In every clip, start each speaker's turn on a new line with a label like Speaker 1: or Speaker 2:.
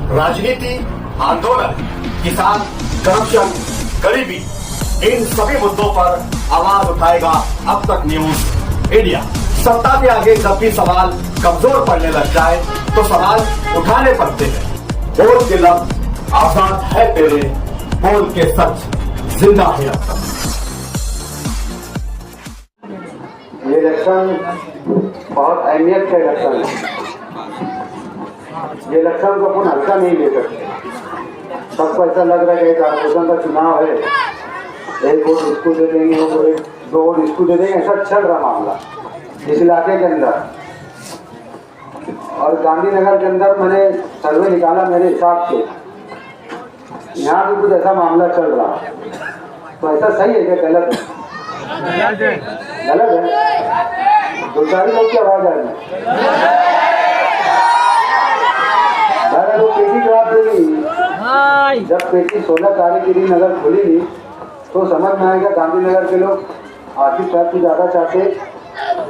Speaker 1: राजनीति, आंदोलन, किसान, करप्शन, गरीबी, इन सभी मुद्दों पर आवाज उठाएगा अब तक न्यूज इंडिया। सत्ता के आगे जब भी सवाल कमजोर पड़ने लग जाए तो सवाल उठाने पड़ते हैं। बोल के लफ्ज आजाद है तेरे, बोल के सच जिंदा है अब तक।
Speaker 2: ये इलेक्शन बहुत अहमियत का इलेक्शन है। ये इलेक्शन को अपन हल्का नहीं ले सकते। सबको ऐसा लग रहा है कि कॉर्पोरेशन का चुनाव है, एक वोट इसको दे देंगे, दो वोट इसको दे देंगे, ऐसा चल रहा मामला इस इलाके के अंदर। और गांधीनगर के अंदर मैंने सर्वे निकाला, मेरे हिसाब से यहाँ भी कुछ ऐसा मामला चल रहा। तो ऐसा सही है क्या गलत है? गलत है। दो चार लोग की आवाज आ रही है, लोग पेटी जवाब देगी। जब पेटी 16 तारीख के दिन अगर खुली तो समझ में आएगा गांधीनगर के लोग आर्थिक तरक्की ज्यादा चाहते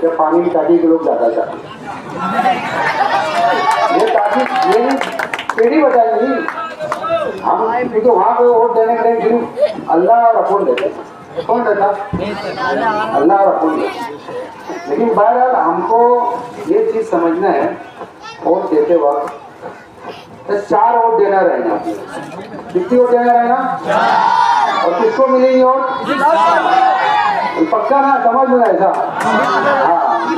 Speaker 2: या पानी की टाकी के लोग ज्यादा चाहते। ये टाकी ये पेटी बताएगी। हम क्योंकि वहाँ पे वोट देने के लिए सिर्फ अल्लाह और अपुन देते। कौन देता? अल्लाह और अपुन देते। लेकिन बहरहाल हमको ये चीज समझना है, वोट देते वक्त तो 4 वोट देना रहना। कितनी वोट देना रहना? और किसको मिलेगी वोट? पक्का ना, समझ में ऐसा। हाँ,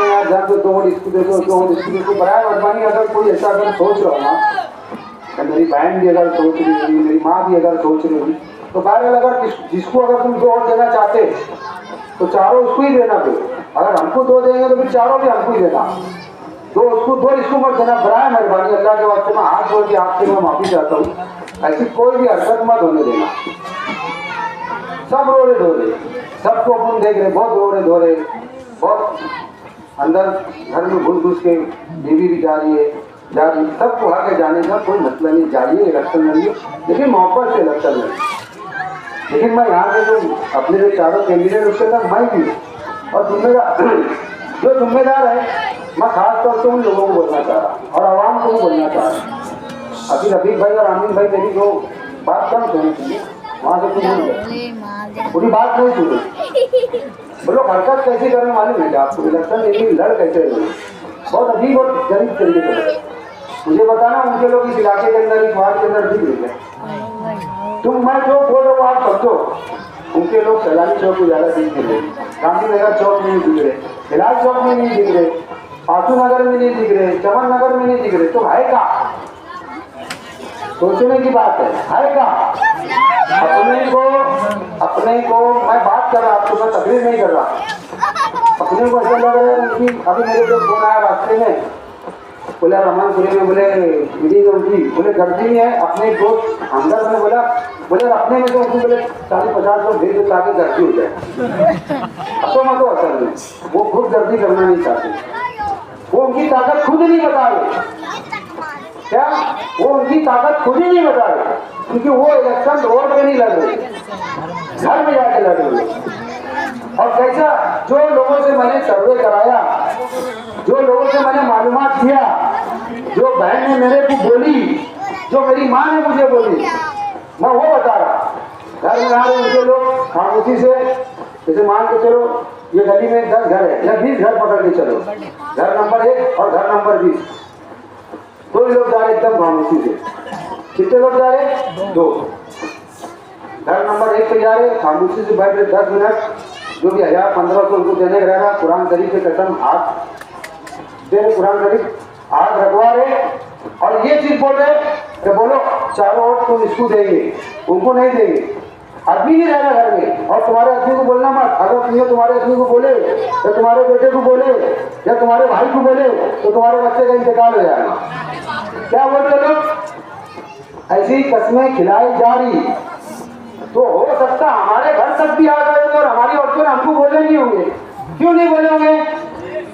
Speaker 2: यार जब 2 वोट इसको दे दो, 2 वोट इसको दे दो। बड़ा मेहरबानी अगर कोई ऐसा अगर सोच रहा हो ना, मेरी बहन भी अगर सोच रही होगी, मेरी माँ भी अगर सोच रही होगी, तो बहरहाल अगर जिसको अगर तुम 2 वोट देना चाहते तो चारों उसको ही देना। फिर अगर हमको 2 देंगे तो फिर चारों भी हमको ही देना। 2 उसको 2 इसको मत देना। बड़ा मेहरबानी अल्लाह के वास्ते मैं हाथ जोड़ के आपसे मैं माफी चाहता हूँ, ऐसी कोई भी हरकत मत होने देना। सब रो रहे धो रहे, सबको अपन देख रहे, बहुत रो रहे धो रहे, बहुत अंदर घर में घुस घुस के बीवी भी जा रही है, सबको आगे जाने का कोई मतलब नहीं। जाइए, इलेक्शन लड़िए, लेकिन मोहब्बत से इलेक्शन लड़िए। लेकिन मैं यहाँ पे जो अपने जो चारों कैंडिडेट उसके अंदर मैं भी और जिम्मेदार जो जिम्मेदार है, मैं खास तौर से उन लोगों को बोलना चाह रहा और आवाम को भी बोलना चाह रहा। अभी रफीक भाई और आमिर भाई मेरी जो बात कम सुनी थी वहाँ से कुछ पूरी बात नहीं सुनी। वो लोग हरकत कैसे करने मालूम है आपको? इलेक्शन में लड़ कैसे रहे, बहुत अजीब और गरीब तरीके से। मुझे बताना उनके लोग इस इलाके के अंदर, इस वार्ड के अंदर दिख रही है। तुम मैं जो बोल रहा हूँ आप समझो। उनके लोग सैलानी चौक को ज्यादा दिख रहे, गांधीनगर चौक में नहीं दिख रहे, हिलाल चौक में नहीं दिख रहे, पासू नगर में नहीं दिख रहे, चमन नगर में नहीं दिख रहे। तो है का? सोचने की बात है का? अपने को मैं बात कर रहा, आपको मैं तकलीफ नहीं कर रहा। अपने को ऐसा लग रहा है कि अभी मेरे जो फोन आया रास्ते में, बोला रहमानपुरी में, बोले मीटिंग उनकी, बोले गर्दी है। अपने दोस्त हमदर्द ने बोले अपने में तो उनको बोले 40-50 लोग भेज दो ताकि गर्दी हो जाए। तो मैं तो असल में वो खुद गर्दी करना नहीं चाहते, वो उनकी ताकत खुद नहीं बता रहे। क्या वो उनकी ताकत खुद ही नहीं बता रहे? क्योंकि वो इलेक्शन रोड पे नहीं लड़ रहे, घर में जाके लड़ रहे। और कैसा जो लोगों से मैंने सर्वे कराया, जो लोगों से मैंने मालूमात किया, जो बहन ने मेरे को बोली, जो मेरी माँ ने मुझे बोली, मैं वो बता रहा। घर में आ रहे उनके लोग खामोशी से, जैसे मान के चलो ये गली में 10 घर है या 20 घर पकड़ के चलो, घर नंबर 1 और घर नंबर 20, 2 लोग जा रहे एकदम खामोशी से। कितने लोग जा रहे? 2। घर नंबर 1 पे जा रहे, खामोशी से बैठ रहे 10 मिनट, जो भी 1000-1500 उनको देने रह रहा, कुरान शरीफ के कसम हाथ दे, कुरान शरीफ हाथ रखवा रहे और ये चीज बोल रहे कि बोलो चारों वोट तुम इसको देंगे, उनको नहीं देंगे। आदमी नहीं रहना घर में, और तुम्हारे आदमी को बोलना मत। अगर तुम्हें तुम्हारे आदमी को बोले या तुम्हारे बेटे को बोले या तुम्हारे भाई को बोले तो तुम्हारे बच्चे का इंतकाल हो जाएगा। क्या बोलते लोग? ऐसी कस्में खिलाई जा रही तो हो सकता हमारे घर तक भी आ गए और हमारी औरतें हमको बोले नहीं होंगे। क्यों नहीं बोले होंगे?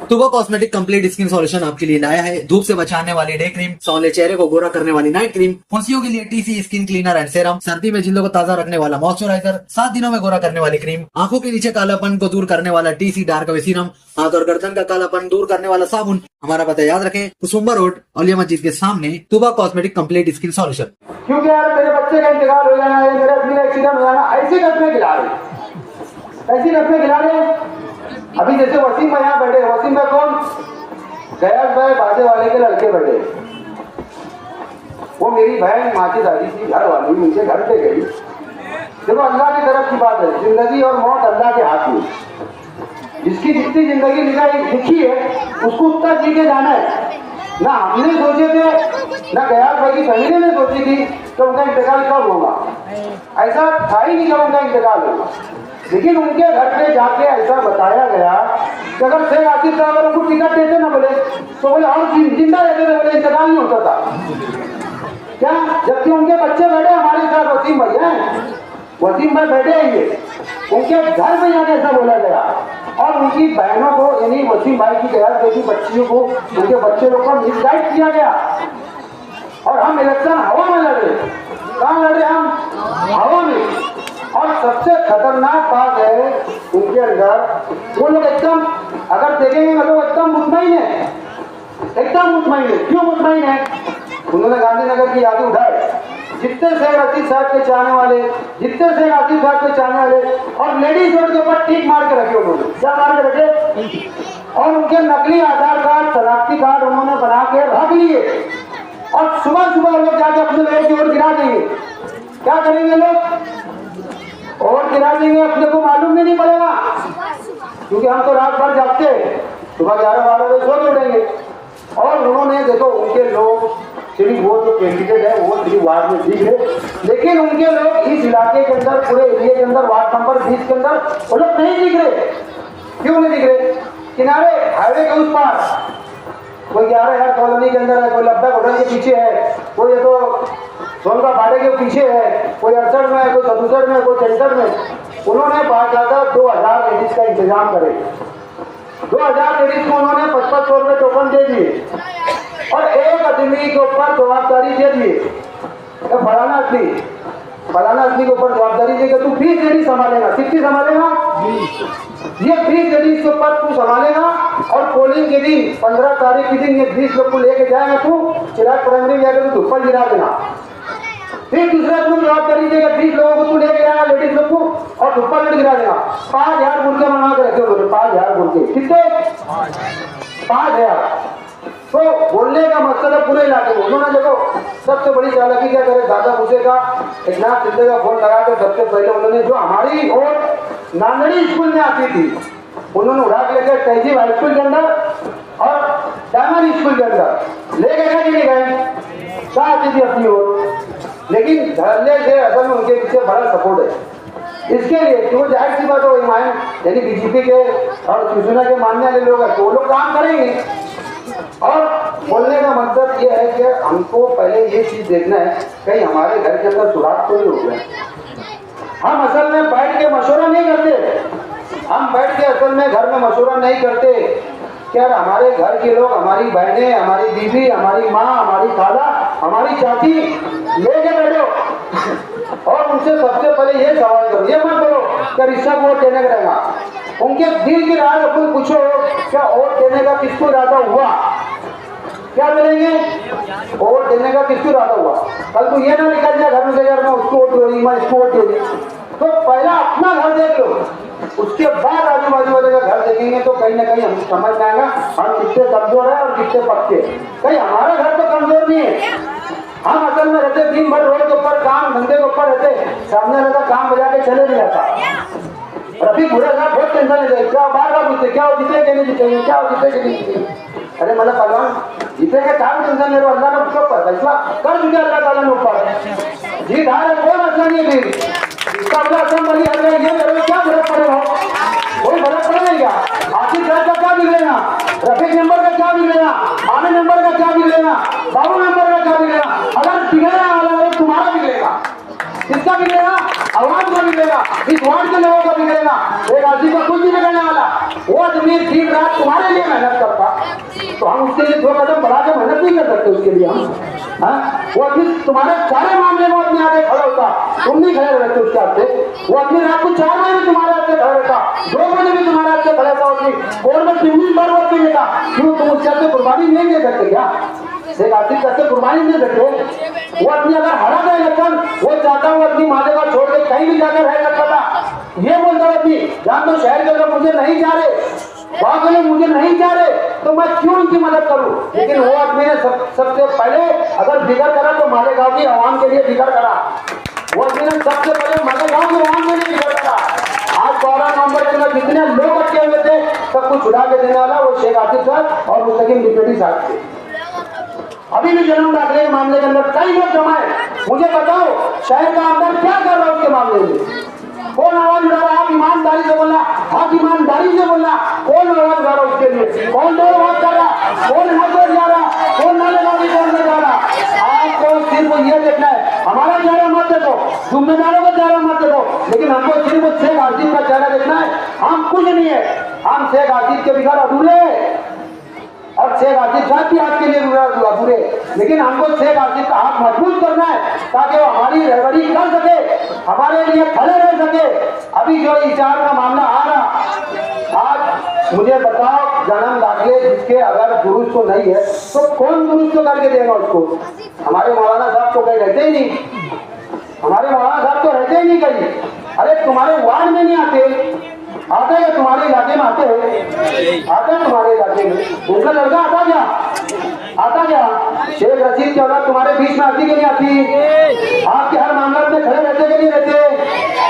Speaker 3: तुबा कॉस्मेटिक कंप्लीट स्किन सॉल्यूशन आपके लिए लाया है धूप से बचाने वाली डे क्रीम, सौले चेहरे को गोरा करने वाली नाइट क्रीम, फुंसियों के लिए TC skin cleaner and serum, सर्दी में जिल्दों को ताजा रखने वाला मॉइस्चराइजर, 7 दिनों में गोरा करने वाली क्रीम, आंखों के नीचे कालापन को दूर करने वाला टीसी डार्क वे सीरम, हाथ और गर्दन का कालापन दूर करने वाला साबुन। हमारा पता याद रखें, कुसुम्बा रोड औलिया मस्जिद के सामने, तुबा कॉस्मेटिक कंप्लीट स्किन सॉल्यूशन।
Speaker 2: क्योंकि यार मेरे बच्चे का इंतकाल हो जाना है, मेरा अपनी एक्सीडेंट हो जाना, ऐसी गत में गिला रहे, ऐसी गत में गिला रहे। अभी जैसे वसीम भाई यहाँ बैठे, वसीम भाई कौन? गैस भाई बाजे वाले के लड़के बैठे, वो मेरी बहन माँ की दादी थी, घर वाली मुझे घर पे गई। देखो अल्लाह की तरफ की बात है, जिंदगी और मौत अल्लाह के हाथ में। जिसकी जितनी जिंदगी लिखी है उसको उतना जी के जाना है। ना हमने सोचे थे, ना गयास भाई की फैमिली ने सोची थी तो उनका इंतकाल कब होगा, ऐसा था ही नहीं कब उनका इंतकाल होगा। लेकिन उनके घर पे जाके ऐसा बताया गया कि अगर शेख आसिफ साहब अगर उनको टिकट देते ना बोले तो बोले और जिंदा रहते थे, बोले इंतकाल नहीं होता था क्या? जबकि उनके बच्चे बैठे हमारे साथ, वसीम भाई हैं, वसीम भाई बैठे हैं, ये उनके घर में जाके ऐसा बोला गया। और उनकी बहनों को यानी वसीम भाई की गैस बेटी बच्चियों को, उनके बच्चे लोग को मिसगाइड किया गया। और हम इलेक्शन हवा में लड़ रहे, कहाँ लड़ रहे हम? हवा में। और सबसे खतरनाक बात है उनके अंदर, वो लोग एकदम अगर देखेंगे मतलब एकदम मुतमईन है, एकदम मुतमईन है। क्यों मुतमईन है? उन्होंने गांधीनगर की यादें उठाए, जितने शेख आसिफ साहब के चाहने वाले, जितने शेख आसिफ साहब के चाहने वाले, और लेडीज रोड के ऊपर टिक मार के रखे उन्होंने, क्या मार के रखे? और उनके नकली आधार कार्ड, शनाख्ती कार्ड उन्होंने बना के रख लिए। और सुबह सुबह लोग जाके अपने लोगों की ओर गिरा देंगे। क्या करेंगे लोग? और गिरा देंगे, अपने को मालूम भी नहीं पड़ेगा, क्योंकि हम तो रात भर जागते हैं, सुबह 11-12 बजे सो उठेंगे। और उन्होंने देखो उनके लोग सिर्फ वो जो कैंडिडेट है वो सिर्फ वार्ड में दिख रहे, लेकिन उनके लोग इस इलाके के अंदर, पूरे एरिया के अंदर, वार्ड नंबर 20 के अंदर वो लोग नहीं दिख रहे। क्यों नहीं दिख रहे? किनारे हाईवे के उस पार कोई 11 कॉलोनी के अंदर है, कोई लब्बा होटल के पीछे है, कोई ये तो सोनका फाटे के पीछे है, कोई 68 में है, कोई 67 में, कोई 63 में। उन्होंने बाकायदा 2000 लेडीज का इंतजाम करे, 2000 लेडीज को उन्होंने 5500 रुपये टोकन दे दिए और एक आदमी के ऊपर जवाबदारी दे दिए, फलाना आदमी के ऊपर जवाबदारी देकर तू 20 लेडीज संभालेगा। कितनी संभालेगा? 20। ये 20 लेडीज के ऊपर तू संभालेगा और पोलिंग के दिन 15 तारीख के दिन ये 20 लोग को लेके जाएगा, तू चिराग प्राइमरी में जाकर तू धुप्पा गिरा देना। फिर दूसरा तू जवाबदारी देगा, 20 लोगों को तू लेके जाएगा, लेडीज लोग को, और धुप्पा लड़ गिरा देगा। 5000 मुर्गे मंगा के रखे उन्होंने, 5000 मुर्गे। कितने? 5000। तो बोलने का मकसद है पूरे इलाके में। उन्होंने देखो सबसे बड़ी चालाकी क्या करे, दादा मूसे का एक नाथ शिंदे का फोन लगा कर सबसे पहले उन्होंने जो हमारी और नांदड़ी स्कूल में आती थी उन्होंने उड़ा के लेकर तहजीब हाई स्कूल के अंदर और डायमंड स्कूल के अंदर लेके गए, नहीं गए, कहाँ आती थी अपनी ओर। लेकिन धरने से असल में उनके पीछे बड़ा सपोर्ट है इसके लिए कि वो जाहिर सी बात हो, ईमान यानी बीजेपी के और शिवसेना के मानने वाले लोग हैं तो वो लोग काम करेंगे। और बोलने का मतलब ये है कि हमको पहले ये चीज देखना है कहीं हमारे घर के अंदर सुराग तो नहीं हो गया। हम असल में बैठ के मशवरा नहीं करते, हम बैठ के असल में घर में मशवरा नहीं करते कि यार हमारे घर के लोग, हमारी बहनें, हमारी बीवी, हमारी माँ, हमारी खाला, हमारी चाची लेके बैठो और उनसे सबसे पहले ये सवाल करो, ये मत करो कि रिश्ता वोट देने का रहेगा। उनके दिल की राय कोई पूछो क्या वोट देने का किसको इरादा हुआ, क्या मिलेंगे? वोट देने का किसको इरादा हुआ? कल तो ये ना निकल जाए घर में से यार मैं उसको वोट दे दी, मैं इसको वोट दे दी। तो पहला अपना घर देख लो, उसके बाद आजू बाजू वाले का घर देखेंगे तो कहीं ना कहीं हम समझ में आएगा हम कितने कमजोर है और कितने पक्के। कहीं हमारा घर तो कमजोर नहीं है, हम असल में रहते दिन भर रोड के ऊपर काम धंधे के ऊपर रहते, सामने रहता काम बजा के चले नहीं जाता। रफी बुरा साहब बहुत टेंशन लेते, क्या बार बार पूछते क्या हो जीते कि नहीं जीतेंगे, क्या हो जीते कि नहीं जीतेंगे। अरे मतलब पहलवान जीतेंगे क्या टेंशन ले रहे हो, अल्लाह ने उसके ऊपर फैसला कर चुके अल्लाह ताला ने ऊपर, जीत हार है कोई मसला नहीं है। फिर इसका अल्लाह असम्बली हर गए ये करो क्या फर्क पड़ेगा, कोई फर्क पड़ेगा? आसिफ साहब का क्या बिगड़ेगा, रफीक मेंबर का क्या बिगड़ेगा, आने मेंबर का क्या बिगड़ेगा, बाबू मेंबर का क्या बिगड़ेगा? अगर बिगड़ेगा वाला तुम्हारा बिगड़ेगा, किसका बिगड़ेगा? आवाज का बिगड़ेगा, इस वार्ड के लोगों का बिगड़ेगा। एक आदमी का कुछ नहीं बिगड़ने वाला, वो आदमी दिन रात तुम्हारे लिए मेहनत करता तो हम उसके लिए 2 कदम बढ़ा के मेहनत नहीं कर सकते उसके लिए हम? वो आदमी तुम्हारे सारे मामले में अपने आगे खड़ा होता, तुम नहीं खड़े रहते उसके आगे। वो आदमी रात को 4 बजे भी तुम्हारे आगे खड़ा रहता, 2 बजे भी तुम्हारे आगे खड़ा था। कोर्ट में 3 दिन बार वक्त नहीं था, क्यों तुम उसके आगे कुर्बानी नहीं दे सकते क्या? शेख आसिफ करके कुर्बानी नहीं देते। वो आदमी अगर हरा गया इलेक्शन, वो चाहता वो अपनी माले का छोड़ के कहीं भी जाकर रह सकता था। ये बोलता आदमी जान तो शहर के अंदर मुझे नहीं जा रहे, वहां के मुझे नहीं जा रहे, तो मैं क्यों उनकी मदद करूं? लेकिन वो आदमी ने सबसे पहले अगर जिक्र करा तो मालेगांव की आवाम के लिए जिक्र करा। वो आदमी ने सबसे पहले मालेगांव की आवाम के लिए जिक्र करा। आज 12 नवंबर के अंदर जितने लोग अटके हुए थे सबको छुड़ा के देने वाला वो शेख आसिफ साहब और मुस्तकिम डिप्टी साहब थे। अभी भी जन्म दाखिले के मामले के अंदर कई लोग जमा है। मुझे बताओ शहर का अंदर क्या कर रहा है उसके मामले में? कौन आवाज उठा रहा? आप ईमानदारी से बोलना, आप ईमानदारी से बोलना। कौन आवाज उठा रहा उसके लिए? कौन दो आवाज कर रहा? कौन नजर जा रहा? कौन नालेबाजी करने जा रहा? आपको सिर्फ ये देखना है, हमारा चेहरा मत देखो, जिम्मेदारों का चेहरा मत देखो, लेकिन हमको सिर्फ शेख आसिफ का चेहरा देखना है। हम कुछ नहीं है, हम शेख आसिफ के बिगड़ अधूरे और शेख आसिफ साहब भी आपके लिए अधूरे, लेकिन हमको शेख आसिफ का हाथ मजबूत करना है ताकि वो हमारी रहबरी कर सके, हमारे लिए खड़े रह सके। अभी जो इचार का मामला आ रहा, आज मुझे बताओ जन्म दाखिले जिसके अगर दुरुस्त तो नहीं है तो कौन दुरुस्त करके देगा उसको? हमारे मौलाना साहब तो कहीं रहते ही नहीं, हमारे मौलाना साहब तो रहते ही नहीं कहीं। अरे तुम्हारे वार्ड में नहीं आते हैं, तुम्हारे इलाके में आते हैं तुम्हारे इलाके में। उनका लड़का आता क्या? शेख रशीद की औलाद तुम्हारे बीच में आती कि नहीं आती? आपके हर मामले में खड़े रहते कि नहीं रहते?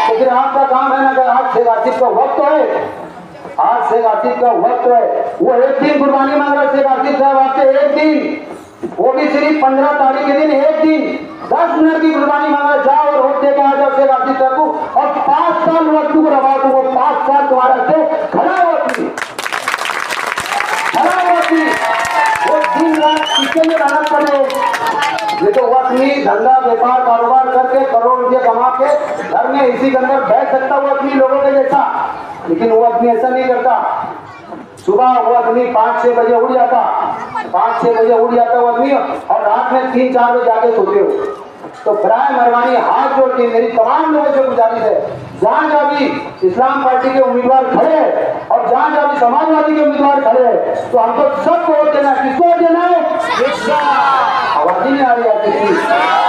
Speaker 2: लेकिन आपका काम है ना कि आज शेख आसिफ का वक्त है, आज शेख आसिफ का वक्त है। वो एक दिन कुर्बानी मांग रहा शेख आसिफ साहब आपसे, एक दिन, वो भी सिर्फ 15 तारीख के दिन, एक दिन 10 मिनट की कुर्बानी मांगा। जाओ और वोट देकर आ जाओ शेख आसिफ साहब को, और 5 साल वक्त को रवा दो। वो 5 साल तुम्हारा से खड़ा होती, वो दिन रात किसके लिए मेहनत करे? ये तो वो अपनी धंधा व्यापार कारोबार करके करोड़ रुपये कमा के घर में इसी के अंदर बैठ सकता वो अपनी लोगों के जैसा, लेकिन वो आदमी ऐसा नहीं करता। सुबह वो आदमी 5-6 बजे उड़ जाता, 5-6 बजे उड़ जाता वो आदमी, और रात में 3-4 बजे जाके सोते हो। तो बराए मेहरबानी हाथ जोड़ के मेरी तमाम लोगों से गुजारिश है, जहां जहां भी इस्लाम पार्टी के उम्मीदवार खड़े हैं और जहां जहां भी समाजवादी के उम्मीदवार खड़े हैं, तो हमको सबको वोट देना है। किसको वोट देना है? आवाज नहीं आ रही है।